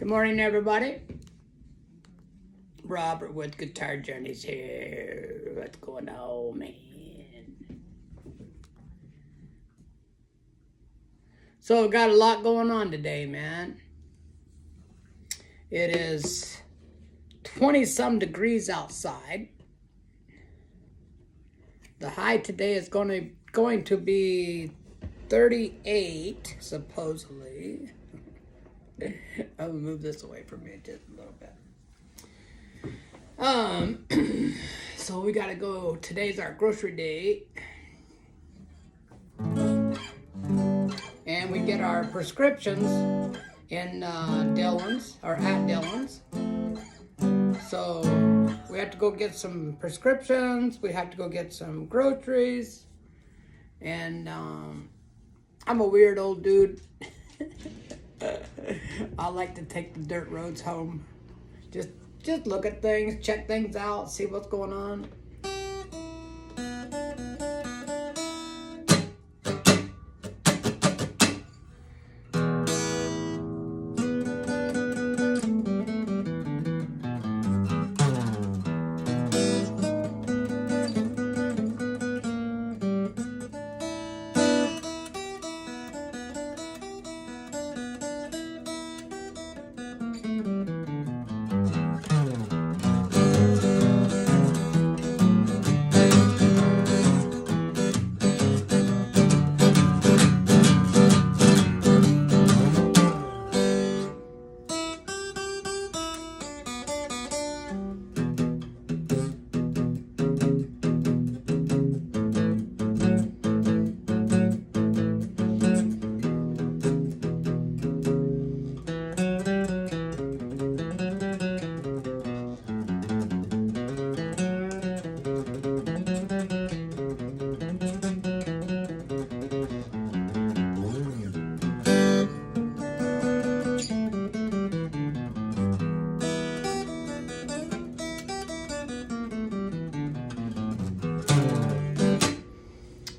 Good morning, everybody. Robert with Guitar Journeys here. What's going on, man? So, got a lot going on today, man. It is 20-some degrees outside. The high today is going to be 38, supposedly. I'll move this away from me just a little bit. So we gotta go. Today's our grocery day, and we get our prescriptions in Dillon's or at Dillon's. So we have to go get some prescriptions. We have to go get some groceries, and I'm a weird old dude. I like to take the dirt roads home. Just look at things, check things out, see what's going on.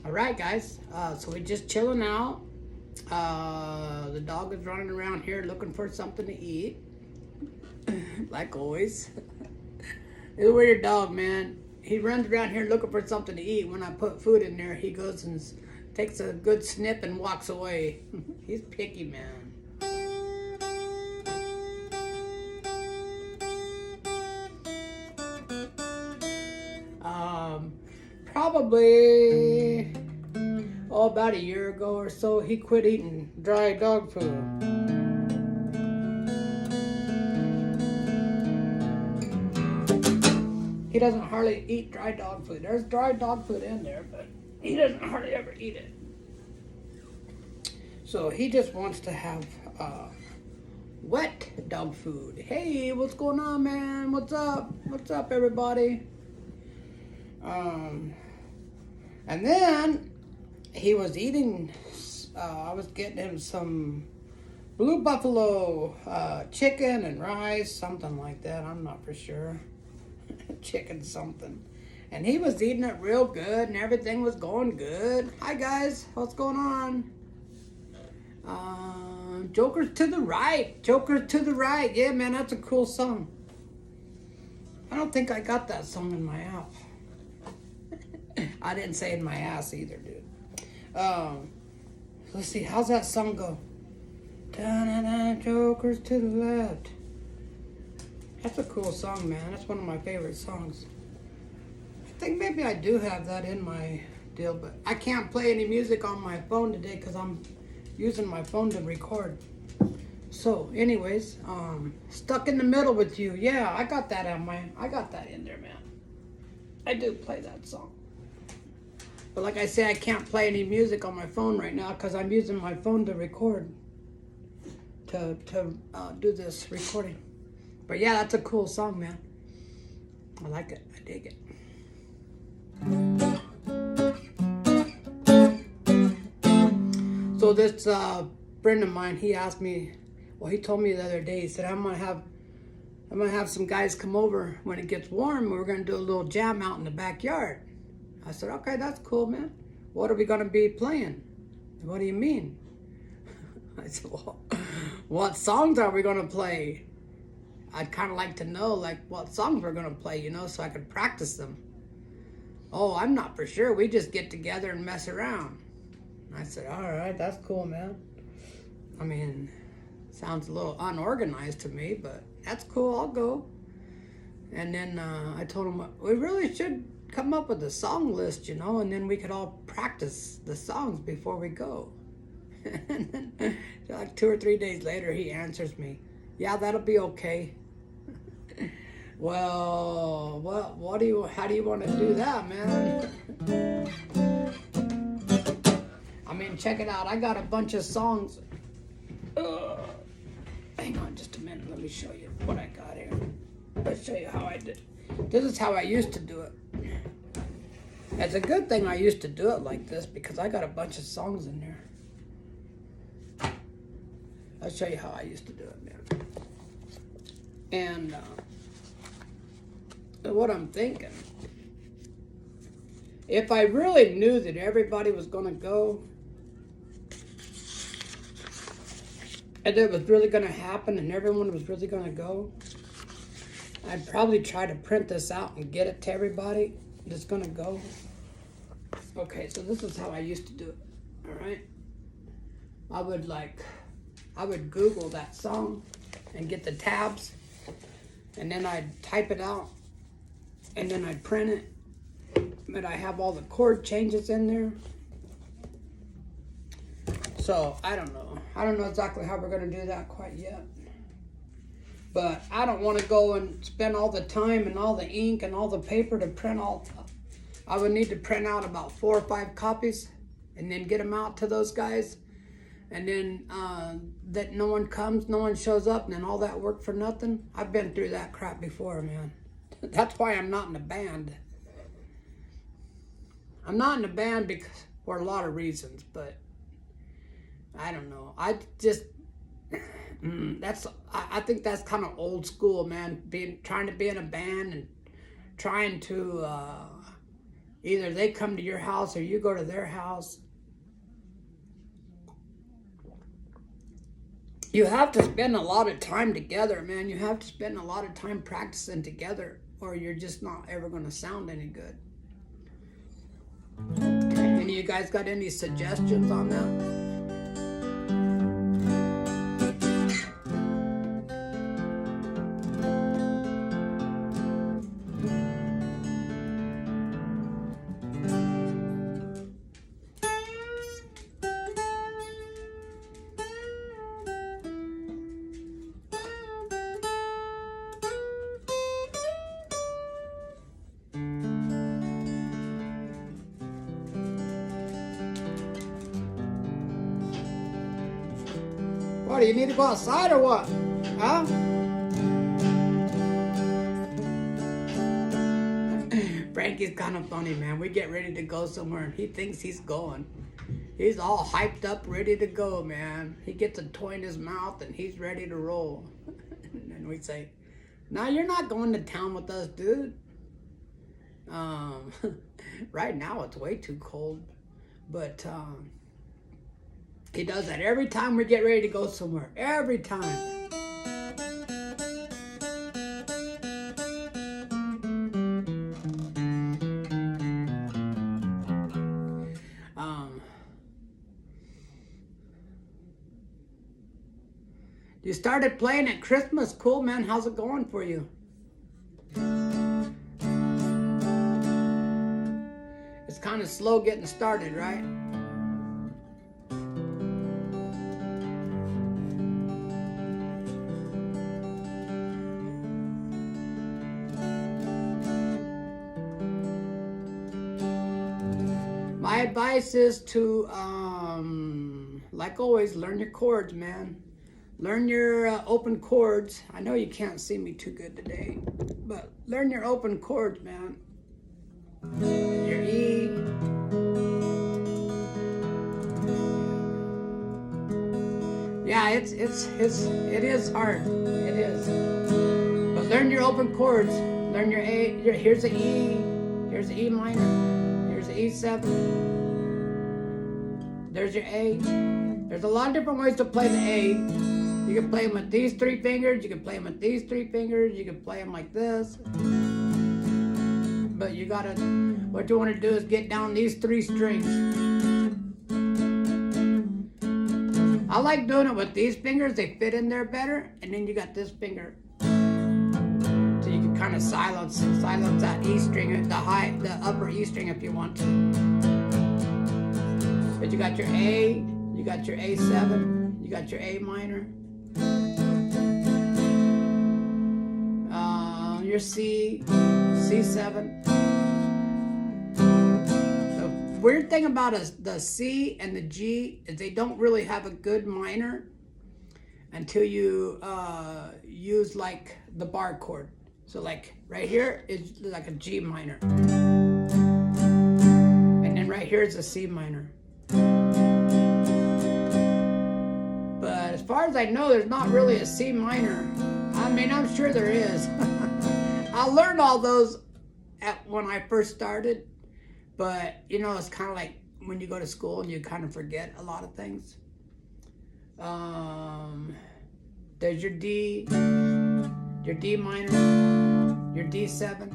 Alright guys, so we're just chilling out. The dog is running around here looking for something to eat. Like always. It's a weird dog, man. He runs around here looking for something to eat. When I put food in there, he goes and takes a good snip and walks away. He's picky, man. Probably about a year ago or so, he quit eating dry dog food. He doesn't hardly eat dry dog food. There's dry dog food in there, but he doesn't hardly ever eat it. So he just wants to have wet dog food. Hey, what's going on, man? What's up? What's up, everybody? And then he was eating, I was getting him some Blue Buffalo chicken and rice, something like that. I'm not for sure. Chicken something. And he was eating it real good and everything was going good. Hi guys, what's going on? Joker's to the right. Joker's to the right. Yeah, man, that's a cool song. I don't think I got that song in my app. I didn't say in my ass either, dude. Let's see, how's that song go? Da-da-da, Joker's to the left. That's a cool song, man. That's one of my favorite songs. I think maybe I do have that in my deal, but I can't play any music on my phone today because I'm using my phone to record. So, anyways, Stuck in the Middle with You. Yeah, I got that in there, man. I do play that song. But like I say, I can't play any music on my phone right now because I'm using my phone to record, to do this recording. But yeah, that's a cool song, man. I like it. I dig it. So this friend of mine, he asked me, well, he told me the other day, he said, I'm gonna have some guys come over when it gets warm. We're gonna do a little jam out in the backyard. I said, okay, that's cool, man. What are we gonna be playing? What do you mean? I said, well, what songs are we going to play? I'd kind of like to know, like, what songs we're going to play, you know, so I could practice them. Oh, I'm not for sure. We just get together and mess around. I said, all right, that's cool, man. I mean, sounds a little unorganized to me, but that's cool. I'll go. And then I told him, we really should come up with a song list, you know, and then we could all practice the songs before we go. And then, like 2 or 3 days later, he answers me, yeah, that'll be okay. Well, how do you want to do that, man? I mean, check it out. I got a bunch of songs. Hang on just a minute. Let me show you what I got here. Let's show you how I did. This is how I used to do it. It's a good thing I used to do it like this because I got a bunch of songs in there. I'll show you how I used to do it, man. And what I'm thinking, if I really knew that everybody was going to go, and it was really going to happen and everyone was really going to go, I'd probably try to print this out and get it to everybody that's going to go. Okay, so this is how I used to do it, all right? I would Google that song and get the tabs, and then I'd type it out, and then I'd print it, but I have all the chord changes in there. So, I don't know. I don't know exactly how we're going to do that quite yet. But I don't want to go and spend all the time and all the ink and all the paper to print all. I would need to print out about 4 or 5 copies and then get them out to those guys. And then that no one comes, no one shows up, and then all that work for nothing. I've been through that crap before, man. That's why I'm not in a band. I'm not in a band because for a lot of reasons, but I don't know. I just I think that's kind of old school, man. Trying to be in a band and trying to either they come to your house or you go to their house. You have to spend a lot of time together, man. You have to spend a lot of time practicing together, or you're just not ever going to sound any good. Any of you guys got any suggestions on that? What, do you need to go outside or what? Huh? Frankie's kind of funny, man. We get ready to go somewhere and he thinks he's going. He's all hyped up, ready to go, man. He gets a toy in his mouth and he's ready to roll. And we say, "No, you're not going to town with us, dude. Right now it's way too cold." But he does that every time we get ready to go somewhere. Every time. You started playing at Christmas. Cool, man. How's it going for you? It's kind of slow getting started, right? My advice is to, like always, learn your chords, man. Learn your open chords. I know you can't see me too good today, but learn your open chords, man. Your E. Yeah, it is hard. It is. But learn your open chords. Learn your A. Here's the E. Here's the E minor. Here's the E7. There's your A. There's a lot of different ways to play the A. You can play them with these 3 fingers. You can play them with these 3 fingers. You can play them like this. But you gotta, what you want to do is get down these 3 strings. I like doing it with these fingers. They fit in there better. And then you got this finger. So you can kind of silence that E string, the upper E string if you want to. But you got your A, you got your A7, you got your A minor. Your C, C7. The weird thing about the C and the G is they don't really have a good minor until you use like the bar chord. So like right here is like a G minor. And then right here is a C minor. But as far as I know, there's not really a C minor. I mean, I'm sure there is. I learned all those when I first started, but you know, it's kind of like when you go to school and you kind of forget a lot of things. There's your D minor, your D7.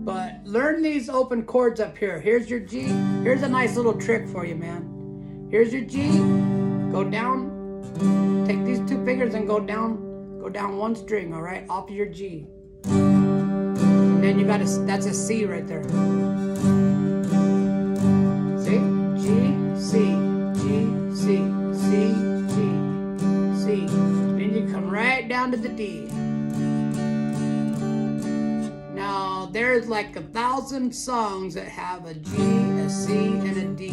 But learn these open chords up here. Here's your G. Here's a nice little trick for you, man. Here's your G. Go down. Take these 2 fingers and go down 1 string, all right, off your G. And then you got that's a C right there. See? G, C, G, C, C, G, C. Then you come right down to the D. Now, there's like 1,000 songs that have a G, a C, and a D.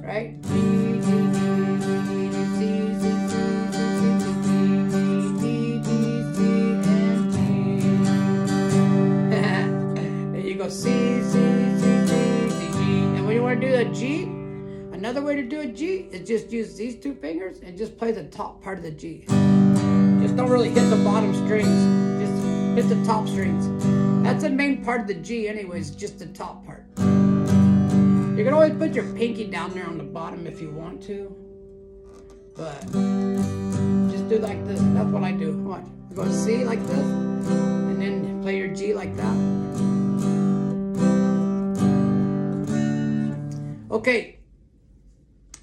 Right? G, G, G, G, C, C, C, C, C, C, C, C, G. And when you want to do a G, another way to do a G is just use these 2 fingers and just play the top part of the G. Just don't really hit the bottom strings. Just hit the top strings. That's the main part of the G anyways, just the top part. You can always put your pinky down there on the bottom if you want to. But just do like this. That's what I do. Watch. You go C like this, and then play your G like that. Okay,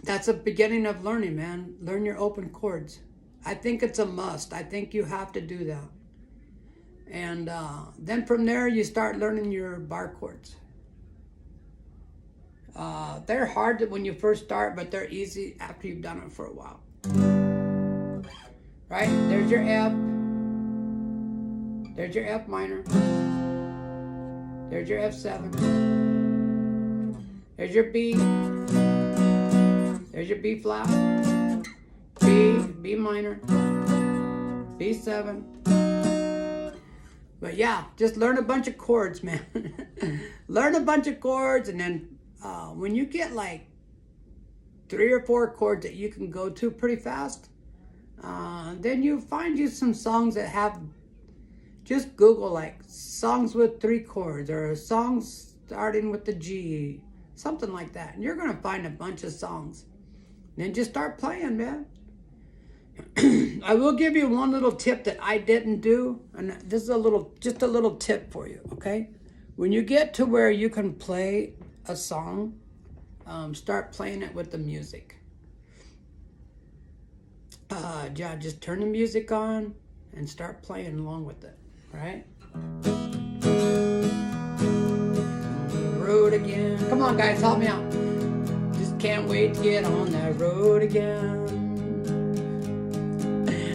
that's the beginning of learning, man. Learn your open chords. I think it's a must. I think you have to do that. And then from there, you start learning your bar chords. They're hard when you first start, but they're easy after you've done it for a while. Right? There's your F. There's your F minor. There's your F7. There's your B. There's your B flat. B minor. B7. But yeah, just learn a bunch of chords, man. Learn a bunch of chords, and then when you get like 3 or 4 chords that you can go to pretty fast, then you find you some songs that have, just Google like songs with 3 chords or songs starting with the G, something like that. And you're going to find a bunch of songs. And then just start playing, man. I will give you one little tip that I didn't do. And this is just a little tip for you, okay? When you get to where you can play a song, start playing it with the music. Yeah, just turn the music on and start playing along with it, right? Road again. Come on, guys, help me out. Just can't wait to get on that road again.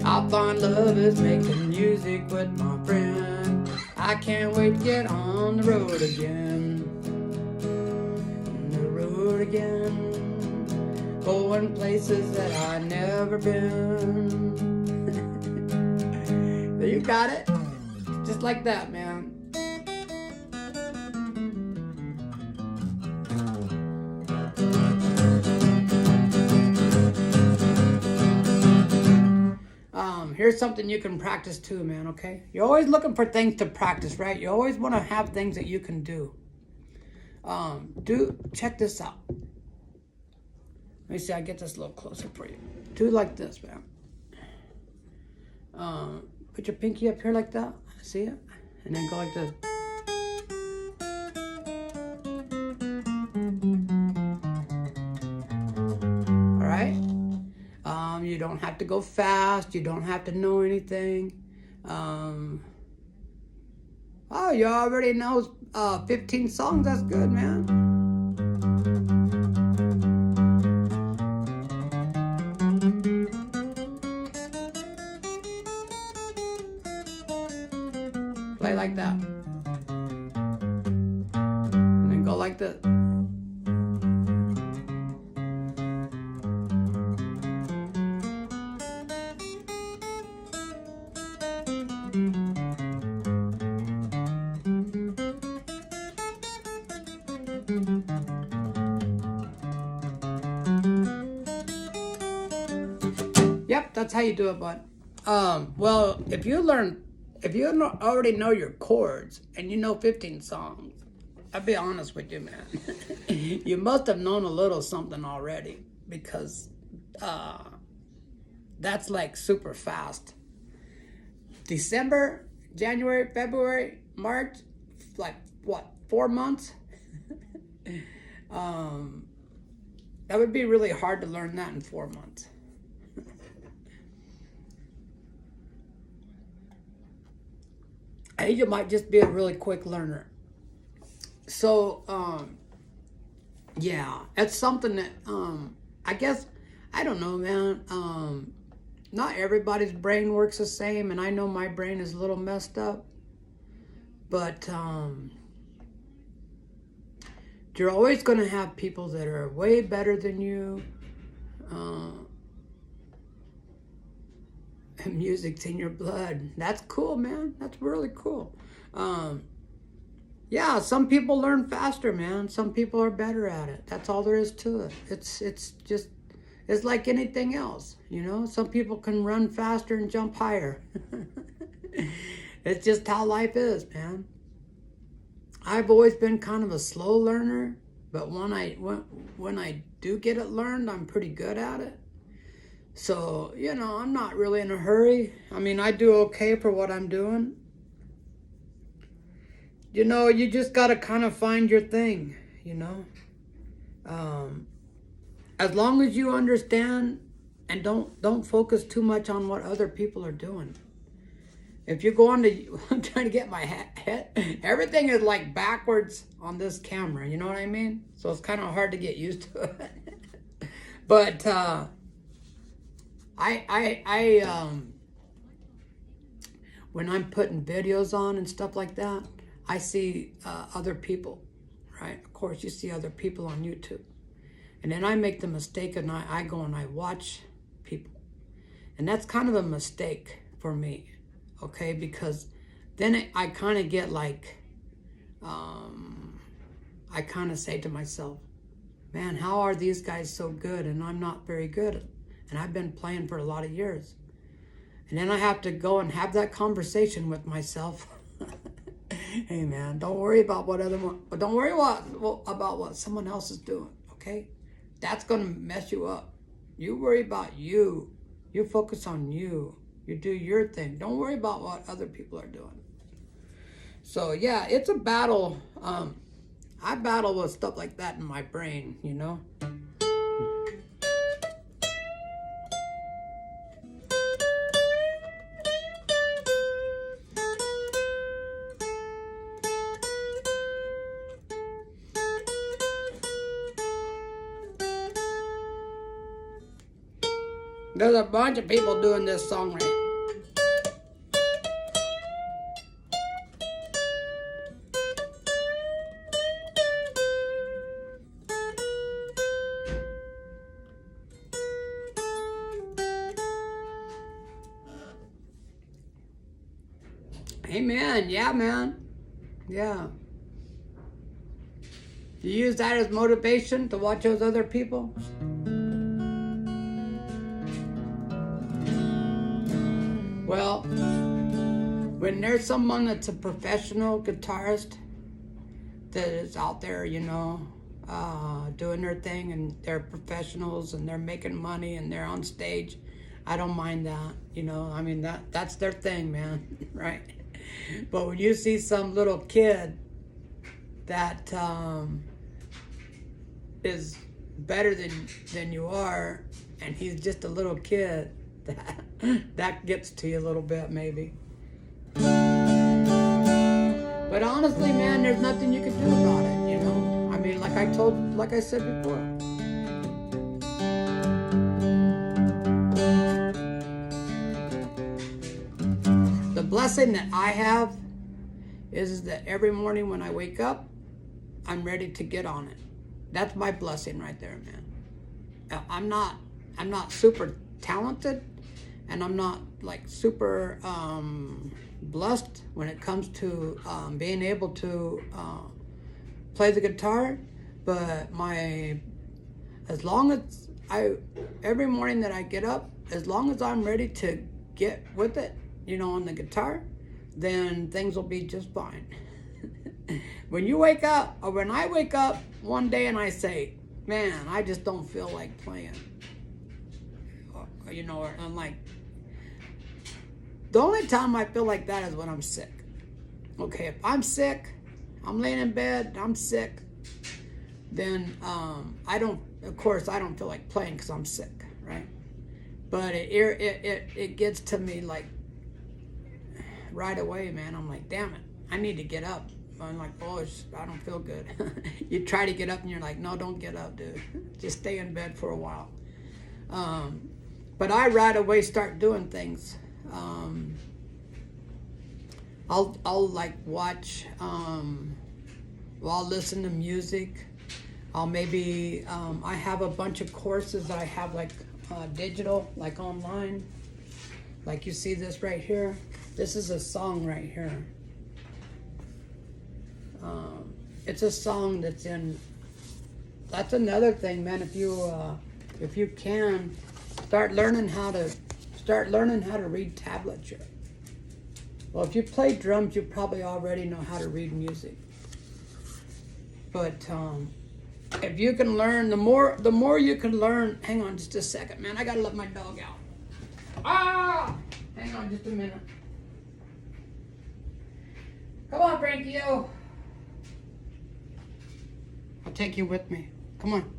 I find love is making music with my friend. I can't wait to get on the road again. The road again. Going places that I've never been. You got it? Just like that, man. Here's something you can practice too, man, okay? You're always looking for things to practice, right? You always want to have things that you can do. Check this out. Let me see, I get this a little closer for you. Do like this, man. Put your pinky up here like that. See it? And then go like this. All right? You don't have to go fast. You don't have to know anything. Oh, you already know 15 songs. That's good, man. Play like that. And then go like this. Yep, that's how you do it, bud. Well, if you already know your chords and you know 15 songs, I'll be honest with you, man. You must have known a little something already, because that's like super fast. December, January, February, March, like what, 4 months? That would be really hard to learn that in 4 months. You might just be a really quick learner. So, yeah, it's something that, I guess, I don't know, man. Not everybody's brain works the same, and I know my brain is a little messed up. But, you're always going to have people that are way better than you. Music's in your blood. That's cool, man. That's really cool. Yeah, some people learn faster, man. Some people are better at it. That's all there is to it. It's like anything else, you know. Some people can run faster and jump higher. It's just how life is, man. I've always been kind of a slow learner, but when I do get it learned, I'm pretty good at it. So, you know, I'm not really in a hurry. I mean, I do okay for what I'm doing. You know, you just got to kind of find your thing, you know. As long as you understand and don't focus too much on what other people are doing. If you go on to, I'm trying to get my head, everything is like backwards on this camera, you know what I mean? So it's kind of hard to get used to it. But, when I'm putting videos on and stuff like that, I see other people, right? Of course, you see other people on YouTube. And then I make the mistake and I go and I watch people. And that's kind of a mistake for me, okay? Because then I kind of get like, I kind of say to myself, man, how are these guys so good and I'm not very good at it? And I've been playing for a lot of years. And then I have to go and have that conversation with myself. Hey man, don't worry about about what someone else is doing, okay? That's gonna mess you up. You worry about you. You focus on you. You do your thing. Don't worry about what other people are doing. So yeah, it's a battle. I battle with stuff like that in my brain, you know? There's a bunch of people doing this song right. Amen. Yeah, man. Yeah. You use that as motivation to watch those other people? Well, when there's someone that's a professional guitarist that is out there, you know, doing their thing and they're professionals and they're making money and they're on stage. I don't mind that, you know. I mean, that's their thing, man, right? But when you see some little kid that is better than you are, and he's just a little kid, that gets to you a little bit, maybe. But honestly, man, there's nothing you can do about it, you know. I mean, like I said before. The blessing that I have is that every morning when I wake up, I'm ready to get on it. That's my blessing right there, man. I'm not super talented, and I'm not like super blessed when it comes to being able to play the guitar, but every morning that I get up, as long as I'm ready to get with it, you know, on the guitar, then things will be just fine. When you wake up, or when I wake up one day and I say, man, I just don't feel like playing, you know, or I'm like, the only time I feel like that is when I'm sick. Okay, if I'm sick, I'm laying in bed, I'm sick, then I don't feel like playing because I'm sick, right? But it gets to me like right away, man. I'm like, damn it, I need to get up. I'm like, oh, I don't feel good. You try to get up and you're like, no, don't get up, dude. Just stay in bed for a while. But I right away start doing things. I'll like watch, I'll listen to music. I'll maybe, I have a bunch of courses that I have like digital, like online. Like you see this right here. This is a song right here. It's a song that's another thing, man. If you can start learning how to read tablature. Well, if you play drums, you probably already know how to read music. But if you can learn, the more you can learn. Hang on just a second, man. I gotta let my dog out. Hang on just a minute. Come on, Frankie. I'll take you with me. Come on.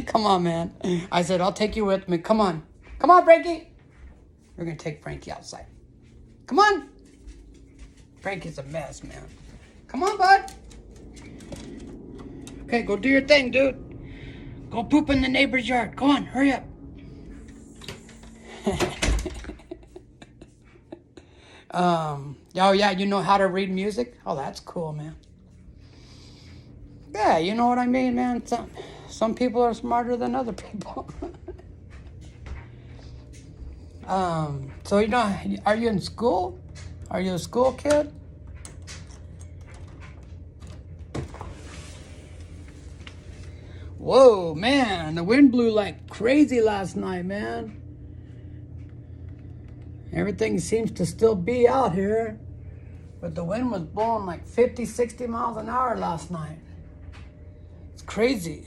Come on, man. I said, I'll take you with me. Come on, Frankie. We're going to take Frankie outside. Come on. Frankie's a mess, man. Come on, bud. Okay, go do your thing, dude. Go poop in the neighbor's yard. Go on, hurry up. Oh, yeah, you know how to read music? Oh, that's cool, man. Yeah, you know what I mean, man? Some people are smarter than other people. So, you know, are you in school? Are you a school kid? Whoa, man, the wind blew like crazy last night, man. Everything seems to still be out here, but the wind was blowing like 50, 60 miles an hour last night. It's crazy.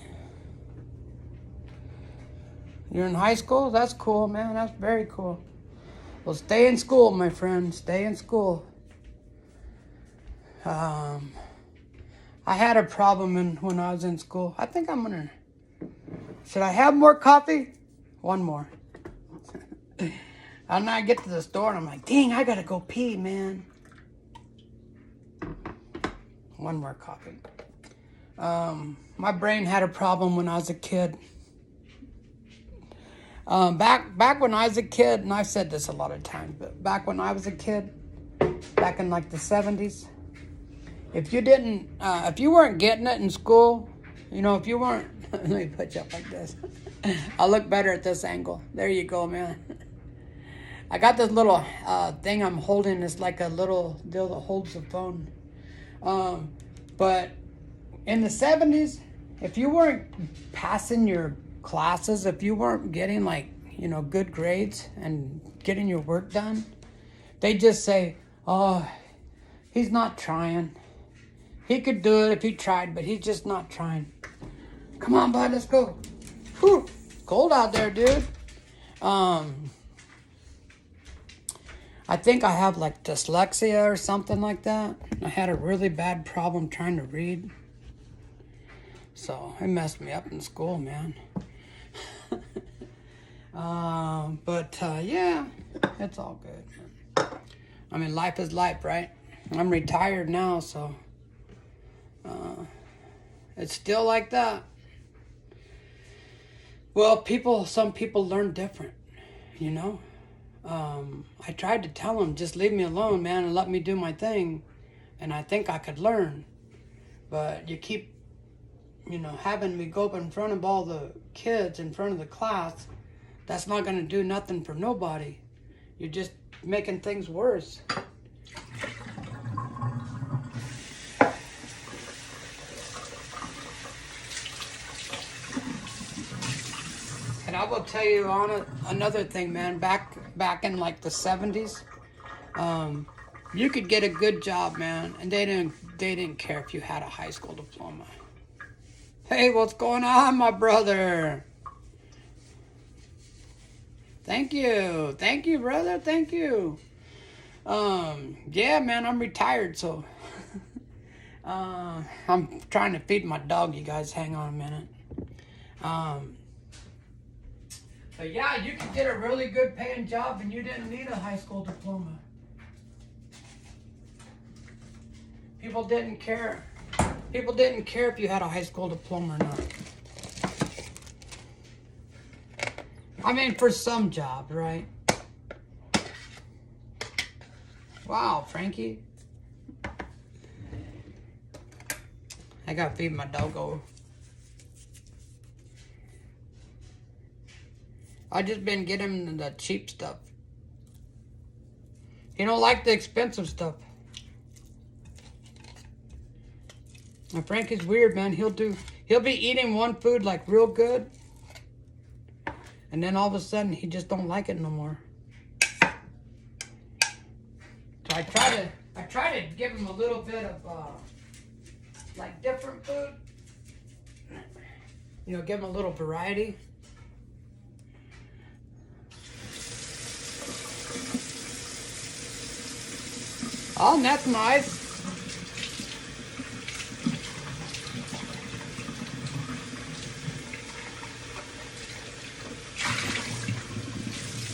You're in high school? That's cool, man. That's very cool. Well, stay in school, my friend. Stay in school. I had a problem when I was in school. I think I'm gonna... Should I have more coffee? One more. And I get to the store and I'm like, dang, I gotta go pee, man. One more coffee. My brain had a problem when I was a kid. Back when I was a kid, and I've said this a lot of times, but back when I was a kid, back in like the 70s, if you weren't getting it in school, you know, if you weren't, let me put you up like this. I'll look better at this angle. There you go, man. I got this little thing I'm holding. It's like a little deal that holds the phone. But in the 70s, if you weren't passing your classes, if you weren't getting like, you know, good grades and getting your work done, they just say, oh, he's not trying. He could do it if he tried, but he's just not trying. Come on, bud, let's go. Whew, cold out there, dude. I think I have like dyslexia or something like that. I had a really bad problem trying to read. So it messed me up in school, man. Yeah, it's all good, man. I mean, life is life, right? I'm retired now, so it's still like that. Well, some people learn different, you know? I tried to tell them, just leave me alone, man, and let me do my thing. And I think I could learn. But you keep, having me go up in front of all the kids, in front of the class. That's not going to do nothing for nobody. You're just making things worse. And I will tell you on another thing, man. Back in like the 70s, you could get a good job, man, and they didn't care if you had a high school diploma. Hey, what's going on, my brother? Thank you, brother. Thank you. Yeah, man, I'm retired, so I'm trying to feed my dog. You guys, hang on a minute. But yeah, you could get a really good paying job and you didn't need a high school diploma. People didn't care. People didn't care if you had a high school diploma or not. I mean, for some jobs, right? Wow, Frankie. I gotta feed my doggo. I just been getting him the cheap stuff. He don't like the expensive stuff. And Frankie's weird, man. He'll be eating one food like real good, and then all of a sudden he just don't like it no more. So I try to give him a little bit of like different food. Give him a little variety. Oh, that's nice.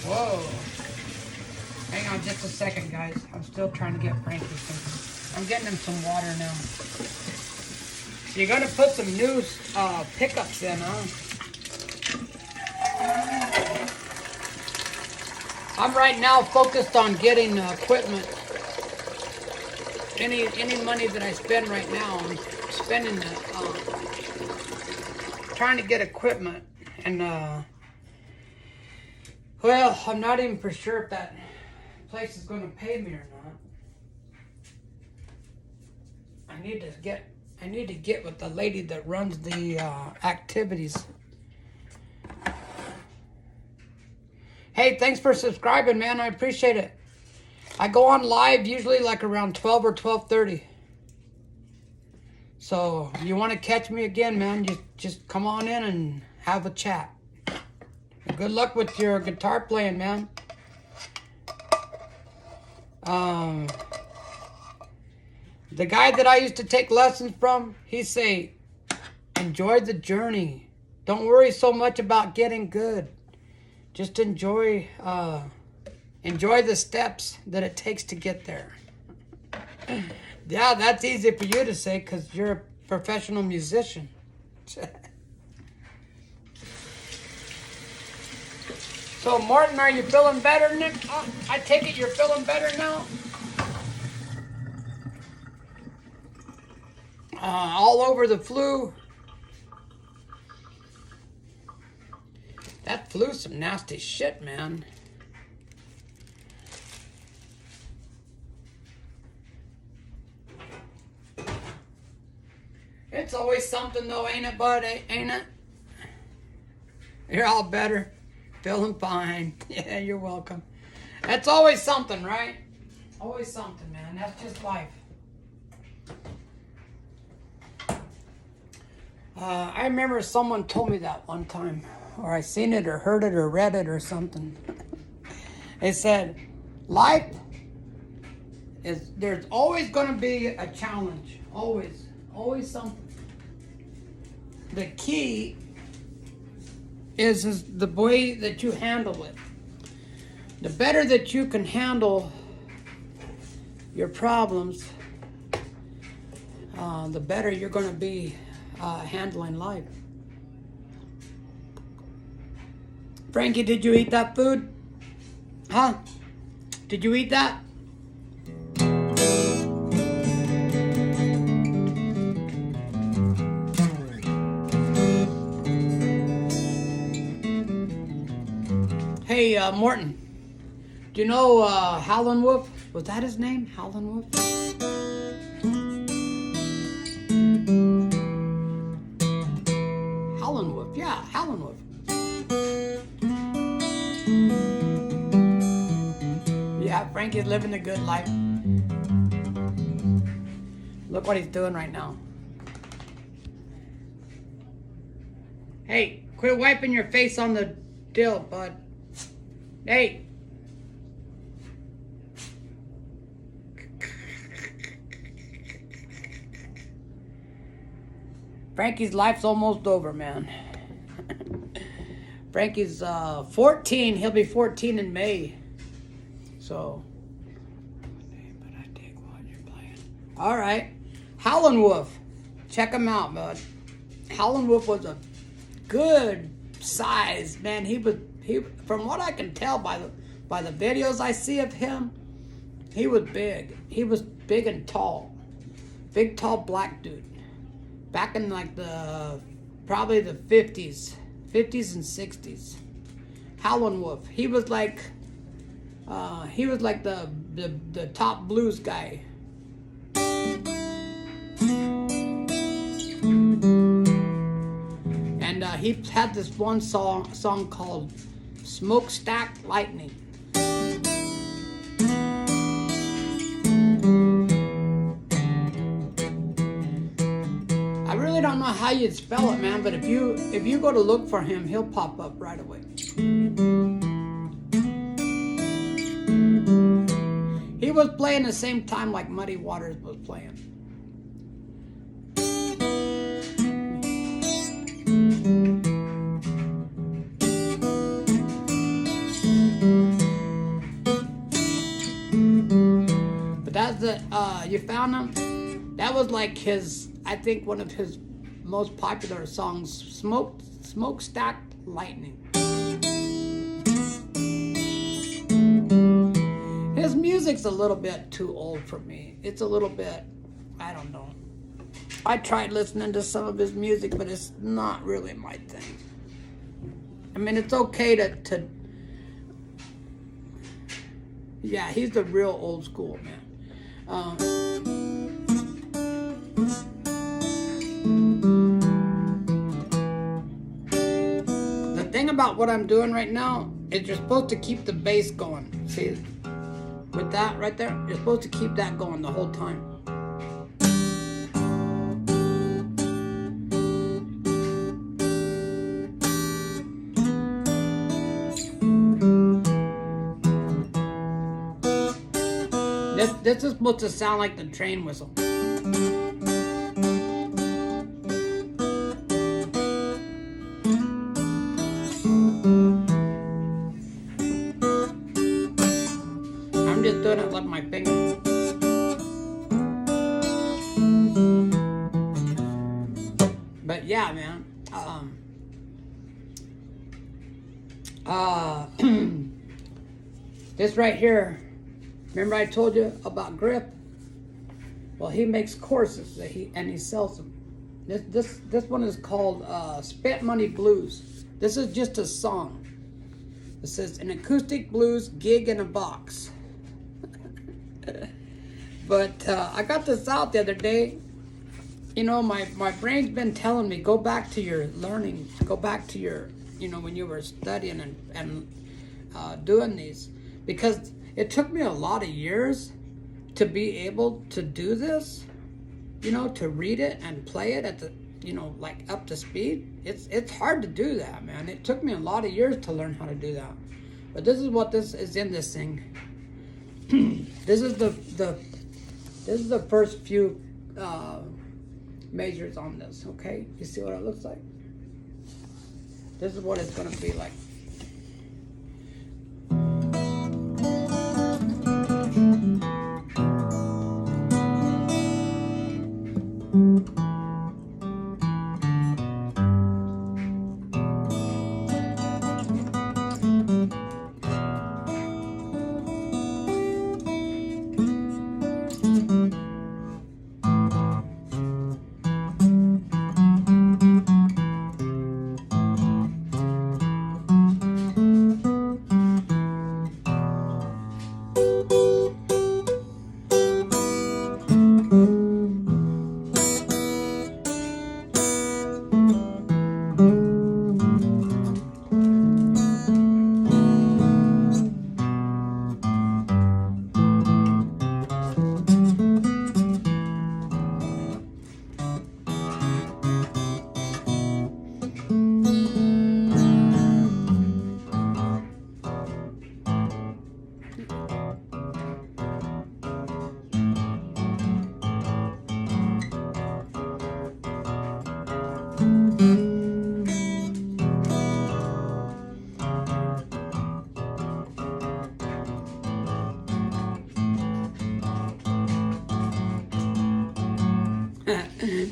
Whoa. Hang on just a second, guys. I'm still trying to get Frankie something. I'm getting him some water now. You're going to put some new pickups in, huh? I'm right now focused on getting equipment. Any money that I spend right now, I'm spending trying to get equipment. And, well, I'm not even for sure if that place is going to pay me or not. I need to get with the lady that runs the activities. Hey, thanks for subscribing, man. I appreciate it. I go on live usually like around 12 or 12:30. So you want to catch me again, man, you just come on in and have a chat. Good luck with your guitar playing, man. The guy that I used to take lessons from, he say, enjoy the journey. Don't worry so much about getting good. Just enjoy the steps that it takes to get there. Yeah, that's easy for you to say because you're a professional musician. So, Martin, are you feeling better, Nick? I take it you're feeling better now? All over the flu. That flu's some nasty shit, man. It's always something though, ain't it, bud? Ain't it? You're all better. Feeling fine. Yeah, you're welcome. That's always something, right? Always something, man. That's just life. I remember someone told me that one time, or I seen it or heard it or read it or something. They said, life is, there's always going to be a challenge. Always. Always something. The key is the way that you handle it. The better that you can handle your problems, the better you're going to be handling life. Frankie, did you eat that food? Huh? Did you eat that? Hey, Morton, do you know Howlin' Wolf? Was that his name? Howlin' Wolf? Howlin' Wolf, yeah, Howlin' Wolf. Yeah, Frankie's living the good life. Look what he's doing right now. Hey, quit wiping your face on the dill, bud. Hey. Frankie's life's almost over, man. Frankie's 14. He'll be 14 in May. So, but I dig what you're playing. All right. Howlin' Wolf. Check him out, bud. Howlin' Wolf was a good size, man. He from what I can tell by the videos I see of him, he was big. He was big and tall. Big, tall black dude. Back in like probably the 50s and 60s. Howlin' Wolf. He was like the top blues guy. And he had this one song called Smokestack Lightning. I really don't know how you'd spell it, man, but if you go to look for him, he'll pop up right away. He was playing the same time like Muddy Waters was playing. But that's you found him? That was like I think one of his most popular songs, Smokestack Lightning. His music's a little bit too old for me. It's a little bit, I don't know. I tried listening to some of his music, but it's not really my thing. I mean, it's okay to yeah, he's the real old school, man. The thing about what I'm doing right now is you're supposed to keep the bass going. See? With that right there, you're supposed to keep that going the whole time. This is supposed to sound like the train whistle. I'm just doing it with my finger. But yeah, man. This right here. Remember I told you about Grip? Well, he makes courses that he sells them. This one is called Spent Money Blues. This is just a song. It says an acoustic blues gig in a box. But I got this out the other day. You know, my brain's been telling me, go back to your learning, go back to your, when you were studying and doing these, because it took me a lot of years to be able to do this, to read it and play it you know, like up to speed, it's hard to do that, man. It took me a lot of years to learn how to do that. But this is what this is in this thing. This is the first few measures on this. Okay, you see what it looks like? This is what it's gonna be like.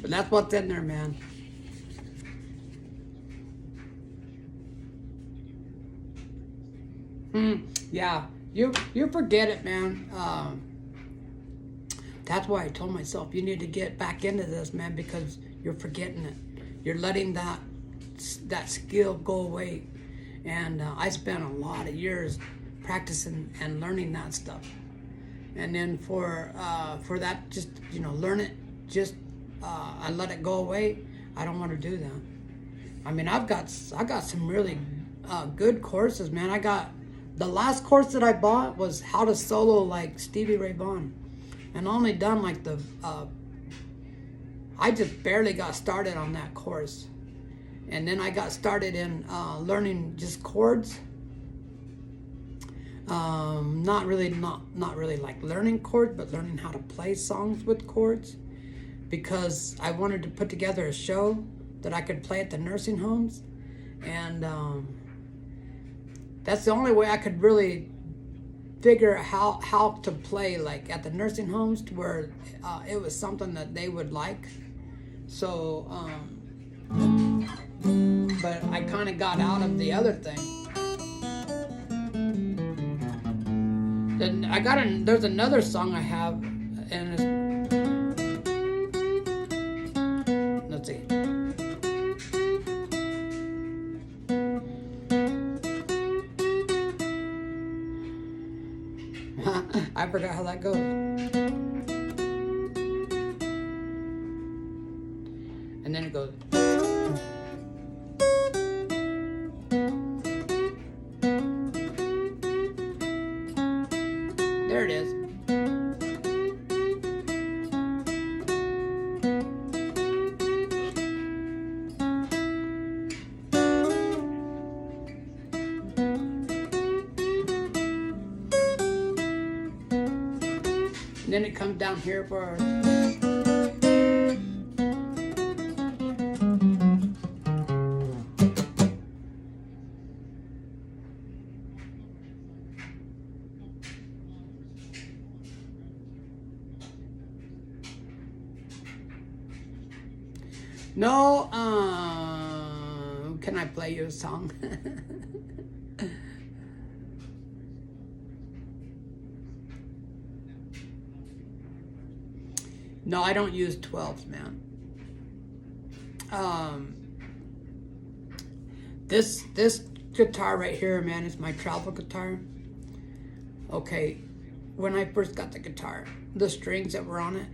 But that's what's in there, man. Yeah, you forget it, man. That's why I told myself you need to get back into this, man, because you're forgetting it. You're letting that skill go away. And I spent a lot of years practicing and learning that stuff. And then for that, just, you know, learn it, just I let it go away. I don't want to do that. I mean, I got some really good courses, man. I got the last course that I bought was how to solo like Stevie Ray Vaughan, and I only done like the I just barely got started on that course, and then I got started in learning just chords. Not really like learning chords, but learning how to play songs with chords, because I wanted to put together a show that I could play at the nursing homes, and that's the only way I could really figure out how to play like at the nursing homes, to where it was something that they would like. So, but I kind of got out of the other thing. Then there's another song I have, and let's see. I forgot how that goes. And then it goes. There it is. And then it comes down here for no, can I play you a song? No, I don't use 12s, man. This guitar right here, man, is my travel guitar. Okay, when I first got the guitar, the strings that were on it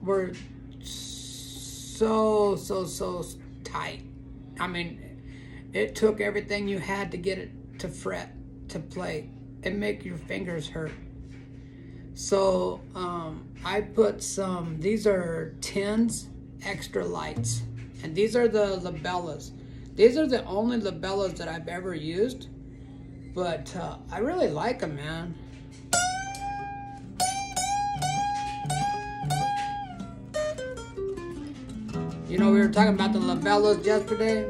were so tight. I mean, it took everything you had to get it to fret, to play. It make your fingers hurt. So I put these are 10s extra lights. And these are the labellas. These are the only labellas that I've ever used. But I really like them, man. You know, we were talking about the labellas yesterday.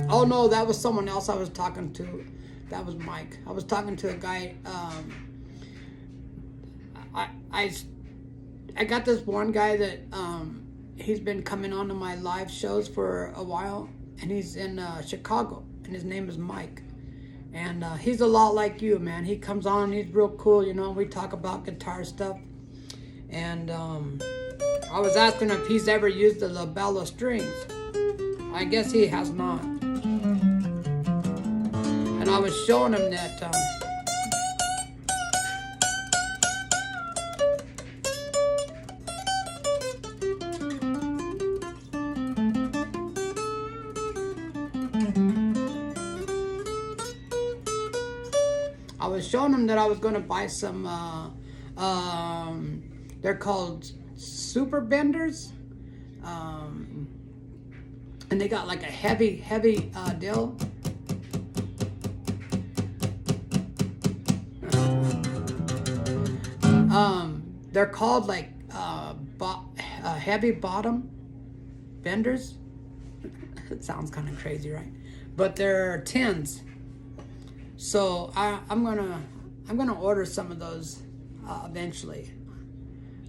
Oh no, that was someone else I was talking to. That was Mike. I was talking to a guy. I got this one guy that he's been coming on to my live shows for a while, and he's in Chicago, and his name is Mike. And he's a lot like you, man. He comes on, he's real cool, you know. We talk about guitar stuff. And I was asking if he's ever used the labella strings. I guess he has not. And I was showing him that I was going to buy some they're called super benders, and they got like a heavy deal. They're called like heavy bottom benders. It sounds kind of crazy, right? But they're tins. So I'm gonna order some of those eventually.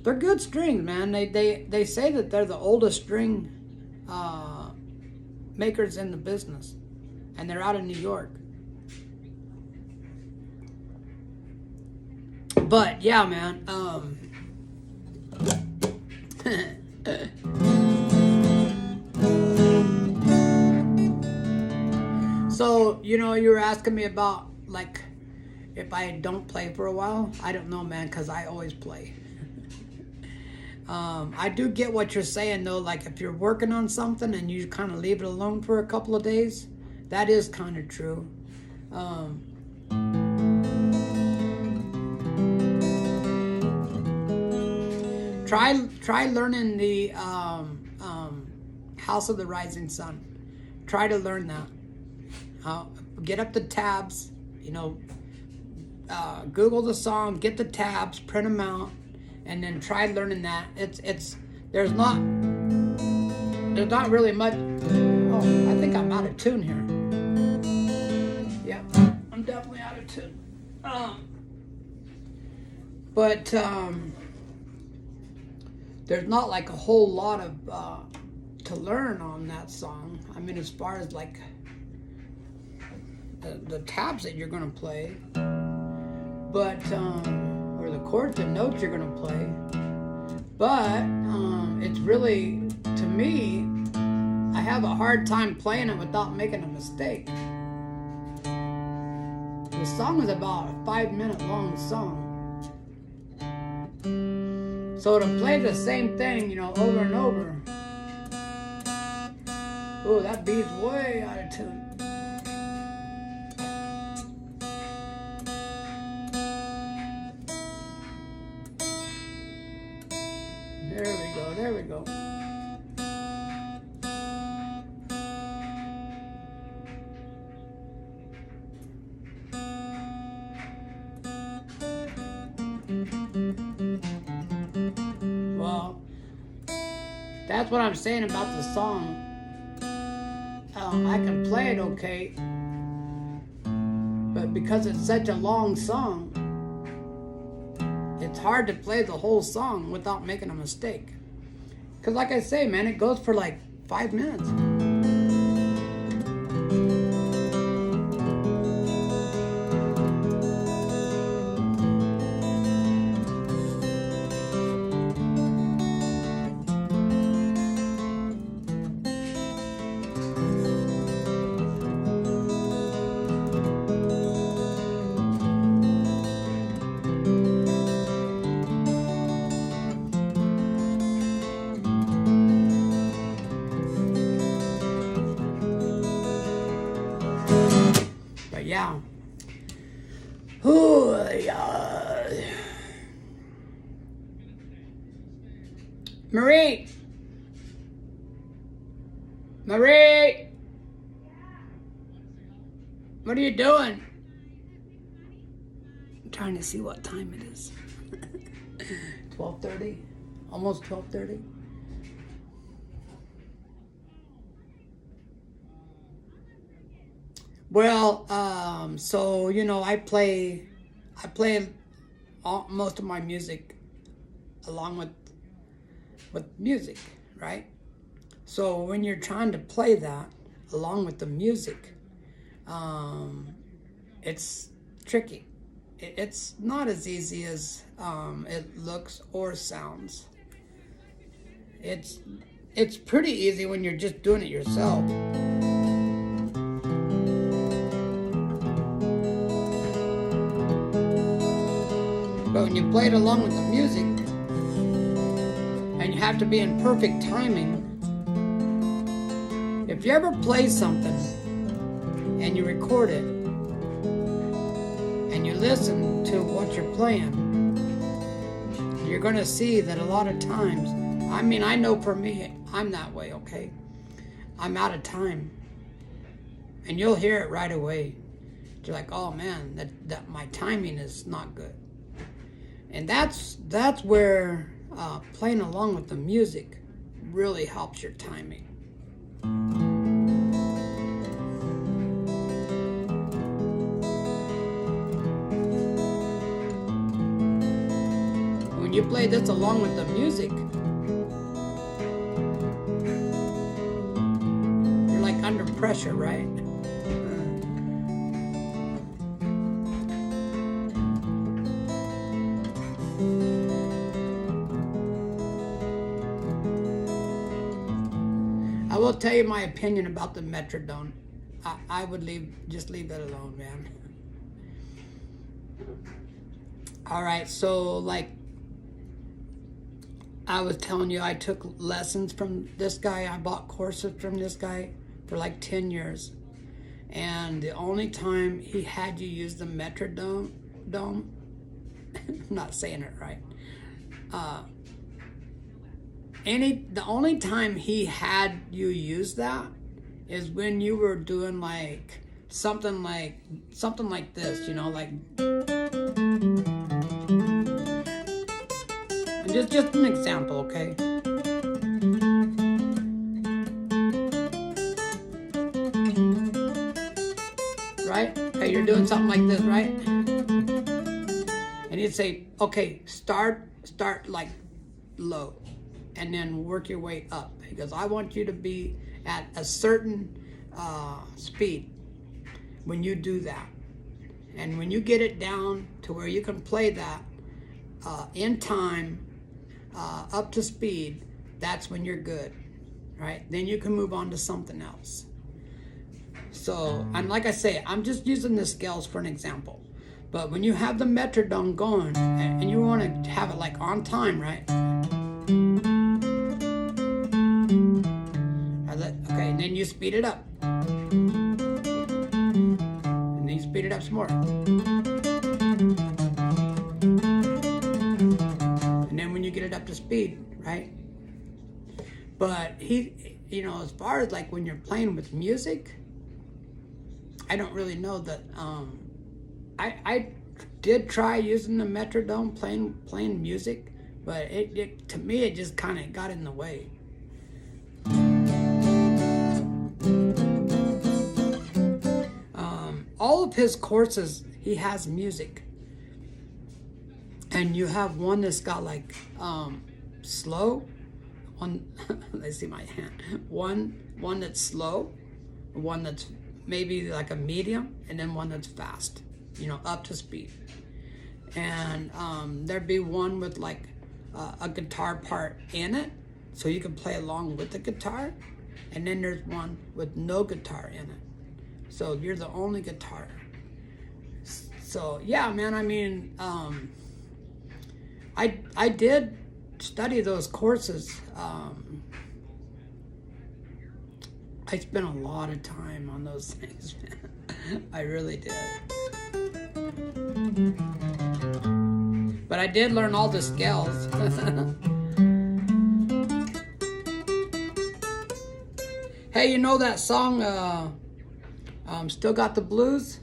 They're good strings, man. They say that they're the oldest string makers in the business, and they're out of New York. But yeah, man. So, you know, you were asking me about, like, if I don't play for a while. I don't know, man, because I always play. I do get what you're saying, though. Like, if you're working on something and you kind of leave it alone for a couple of days, that is kind of true. Try learning the House of the Rising Sun. Try to learn that. Get up the tabs, you know, Google the song, get the tabs, print them out, and then try learning that. There's not really much. Oh, I think I'm out of tune here. Yeah, I'm definitely out of tune. But there's not like a whole lot of to learn on that song. I mean, as far as like the tabs that you're gonna play, but or the chords and notes you're gonna play, but it's really, to me, I have a hard time playing it without making a mistake. The song is about a 5-minute long song, so to play the same thing, you know, over and over. Oh, that beat's way out of tune. There we go. Well, that's what I'm saying about the song. I can play it okay, but because it's such a long song, it's hard to play the whole song without making a mistake. Because like I say, man, it goes for like 5 minutes. Yeah. Marie! Marie! What are you doing? I'm trying to see what time it is. 12:30? Almost 12:30? Well, so, you know, I play most of my music along with music, right? So when you're trying to play that along with the music, it's tricky. It's not as easy as it looks or sounds. It's pretty easy when you're just doing it yourself. But when you play it along with the music, and you have to be in perfect timing, if you ever play something and you record it and you listen to what you're playing, you're going to see that a lot of times, I mean, I know for me, I'm that way, okay? I'm out of time. And you'll hear it right away. You're like, oh man, that my timing is not good. And that's where playing along with the music really helps your timing. When you play this along with the music, you're like under pressure, right? I will tell you my opinion about the Metrodome. I would just leave that alone, man. All right, so like I was telling you, I took lessons from this guy. I bought courses from this guy for like 10 years. And the only time he had you use the Metrodome, I'm not saying it right. The only time he had you use that is when you were doing like something like this, you know, like just an example, okay? Right? Okay, you're doing something like this, right? And you'd say, okay, start like low and then work your way up, because I want you to be at a certain speed when you do that. And when you get it down to where you can play that in time, up to speed, that's when you're good, right? Then you can move on to something else. So, and like I say, I'm just using the scales for an example. But when you have the Metrodome going and you want to have it like on time, right? Okay, and then you speed it up. And then you speed it up some more. And then when you get it up to speed, right? But you know, as far as like when you're playing with music, I don't really know that. I did try using the Metrodome playing music, but it to me it just kind of got in the way. All of his courses, he has music, and you have one that's got like slow, one. Let's see my hand. One that's slow, one that's maybe like a medium, and then one that's fast, you know, up to speed. And there'd be one with like a guitar part in it, so you can play along with the guitar. And then there's one with no guitar in it, so you're the only guitar. So yeah, man, I mean, I did study those courses. I spent a lot of time on those things, man. I really did. But I did learn all the scales. Hey, you know that song, Still Got the Blues?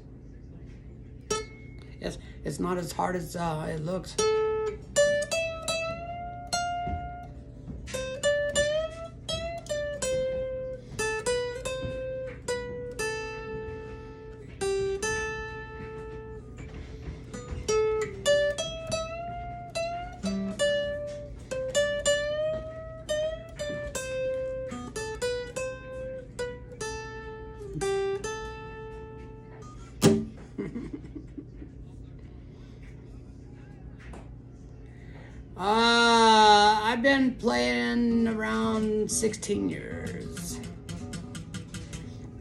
It's not as hard as it looks. I've been playing around 16 years,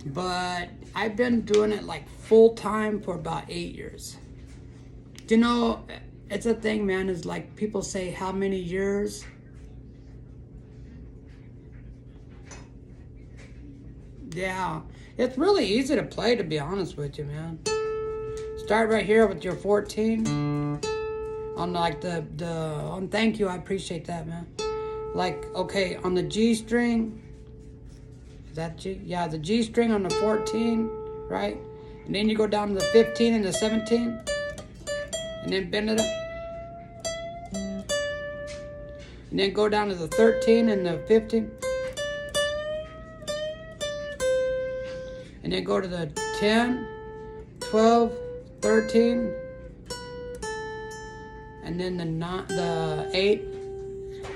but I've been doing it like full time for about 8 years. You know, it's a thing, man, is like people say, how many years? Yeah, it's really easy to play, to be honest with you, man. Start right here with your 14. On like on thank you, I appreciate that, man. Like, okay, on the G string, is that G? Yeah, the G string on the 14, right? And then you go down to the 15 and the 17, and then bend it up. And then go down to the 13 and the 15. And then go to the 10, 12, 13, and then the 8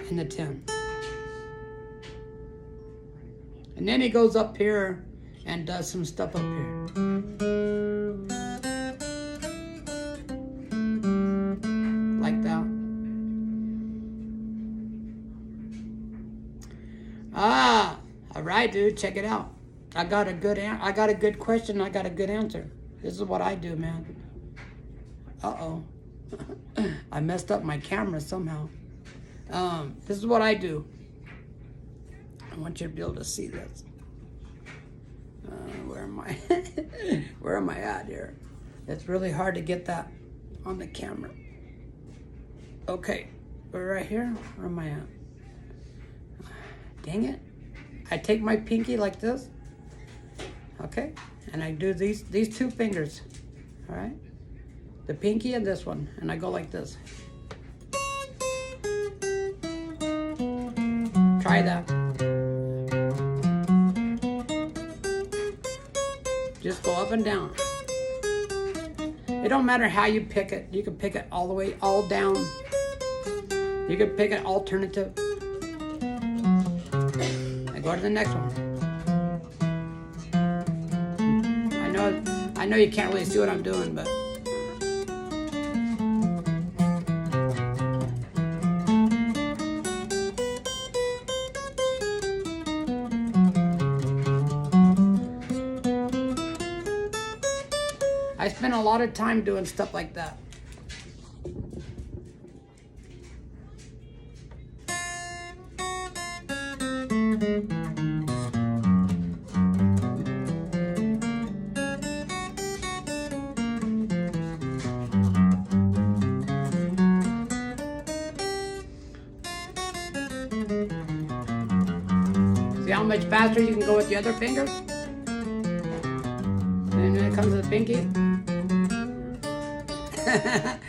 and the 10. And then he goes up here and does some stuff up here. Like that. All right, dude, check it out. I got a good question, I got a good answer. This is what I do, man. Uh-oh. I messed up my camera somehow. This is what I do. I want you to be able to see this. Where am I? Where am I at here? It's really hard to get that on the camera. Okay, we're right here. Where am I at? Dang it. I take my pinky like this. Okay, and I do these two fingers. All right? The pinky and this one, and I go like this. Try that. Just go up and down. It don't matter how you pick it. You can pick it all the way, all down. You can pick it alternative. And go to the next one. I know you can't really see what I'm doing, but I spend a lot of time doing stuff like that. See how much faster you can go with the other fingers? And then it comes to the pinky.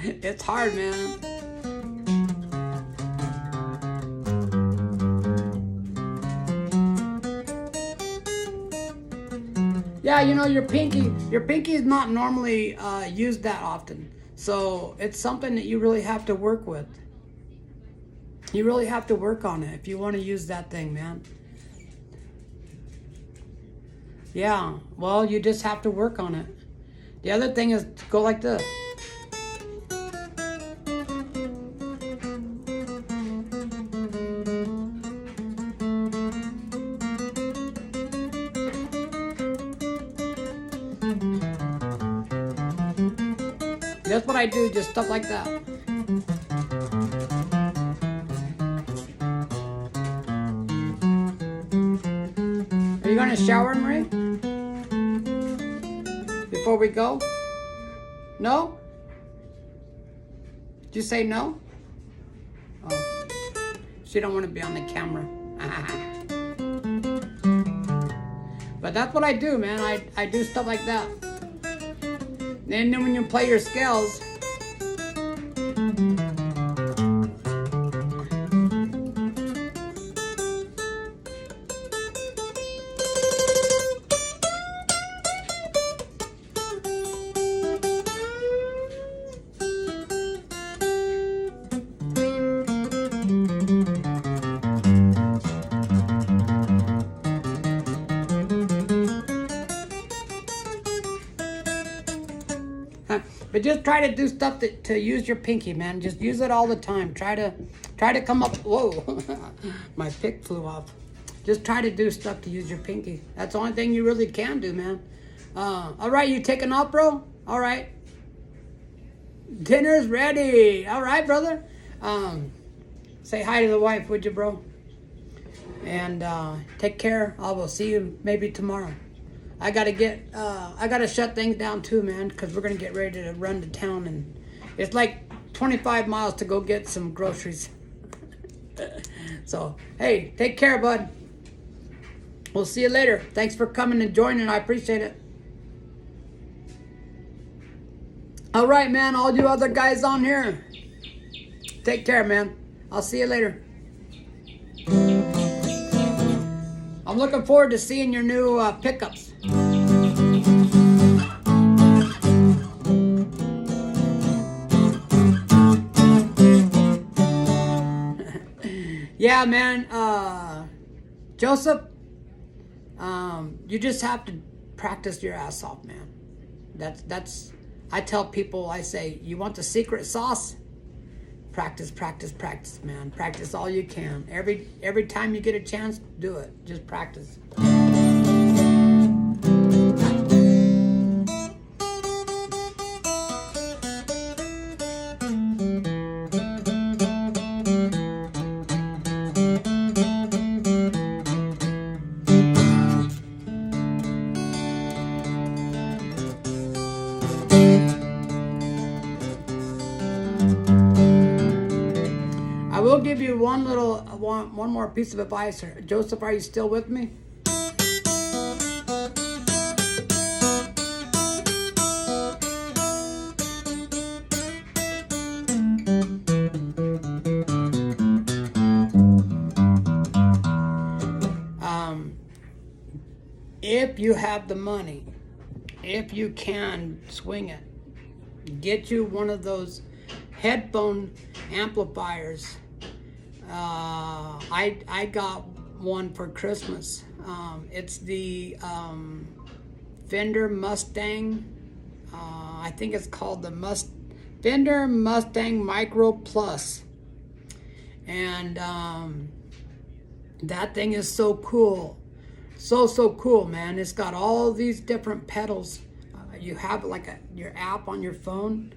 It's hard, man. Yeah, you know, your pinky is not normally used that often. So it's something that you really have to work with. You really have to work on it if you want to use that thing, man. Yeah, well, you just have to work on it. The other thing is to go like this. That's what I do, just stuff like that. Are you gonna shower, Marie? Before we go? No? Did you say no? Oh, she don't want to be on the camera. But that's what I do, man. I do stuff like that. And then when you play your scales, but just try to do stuff to use your pinky, man. Just use it all the time. Try to come up. Whoa, my pick flew off. Just try to do stuff to use your pinky. That's the only thing you really can do, man. All right, you taking off, bro? All right. Dinner's ready. All right, brother. Say hi to the wife, would you, bro? And take care. I will see you maybe tomorrow. I gotta shut things down too, man, because we're gonna get ready to run to town, and it's like 25 miles to go get some groceries. So, hey, take care, bud. We'll see you later. Thanks for coming and joining. I appreciate it. All right, man. All you other guys on here, take care, man. I'll see you later. I'm looking forward to seeing your new pickups. Yeah, man. Joseph, you just have to practice your ass off, man. That's. I tell people, I say, you want the secret sauce? Practice, practice, practice, man. Practice all you can. Every time you get a chance, do it. Just practice. I will give you one more piece of advice. Joseph, are you still with me? If you have the money, if you can swing it, get you one of those headphone amplifiers. I got one for Christmas. It's the Fender Mustang. I think it's called the Fender Mustang Micro Plus. And that thing is so cool. So cool, man. It's got all these different pedals. You have like your app on your phone,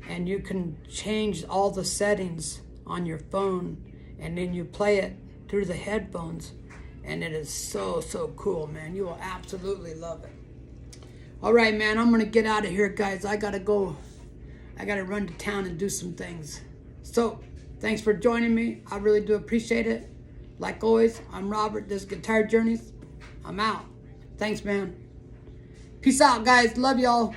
and you can change all the settings on your phone, and then you play it through the headphones, and it is so cool, man. You will absolutely love it. All right, man, I'm gonna get out of here, guys. I gotta go. I gotta run to town and do some things. So thanks for joining me. I really do appreciate it. Like always, I'm Robert. This is Guitar Journeys. I'm out. Thanks, man. Peace out, guys. Love y'all.